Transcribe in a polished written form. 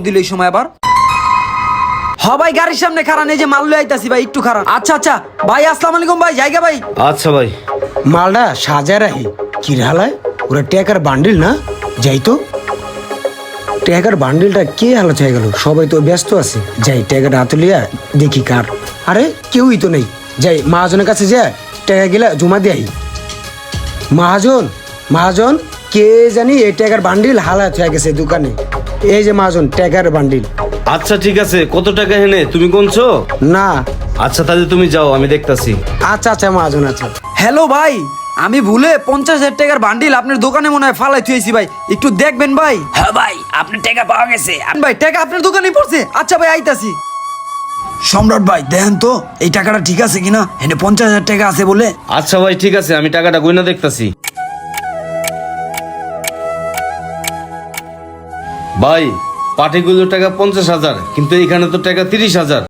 দিল এই সময় আবার। হ ভাই গাড়ির সামনে খারান, এই যে মাল লই আইতাছি ভাই, একটু খারান। আচ্ছা আচ্ছা ভাই, আসসালামু আলাইকুম ভাই, জায়গা ভাই। আচ্ছা ভাই। মালটা সাজায় রাখি কি হালায়, ওরা টেকার বান্ডিল না, যাই তো টেকার বান্ডিলটা কে হালাত হয়ে গেল, সবাই তো ব্যস্ত আছে। যাই টেকাটা হাতে লিয়া দেখি কার। আরে কেউই তো নেই, যাই মহাজনের কাছে যা টেকা গেলা জমা দেয়। মহাজন মহাজন, কে জানি এই টেকার বান্ডিল হালাত হয়ে গেছে দোকানে। এই যে মহাজন, টেকার বান্ডিল। আচ্ছা ঠিক আছে, কত টাকা হেনে তুমি কোনছো? না। আচ্ছা তাহলে তুমি যাও, আমি দেখতাছি। আচ্ছা আচ্ছা মহাজন, আচ্ছা। হ্যালো ভাই, আমি ভুলে 50,000 টাকার বান্ডিল আপনার দোকানে মনে হয় ফালাই থুয়েছি ভাই, একটু দেখবেন ভাই। হ্যাঁ ভাই, আপনার টাকা পাওয়া গেছে। ভাই টাকা আপনার দোকানেই পড়ছে। আচ্ছা ভাই আইতাছি। সম্রাট ভাই দেখেন তো এই টাকাটা ঠিক আছে কিনা, এনে 50,000 টাকা আছে বলে। আচ্ছা ভাই ঠিক আছে, আমি টাকাটা গয়না দেখতাছি। ভাই পাটিগুলোর টাকা 50,000, কিন্তু এখানে তো টাকা 30,000।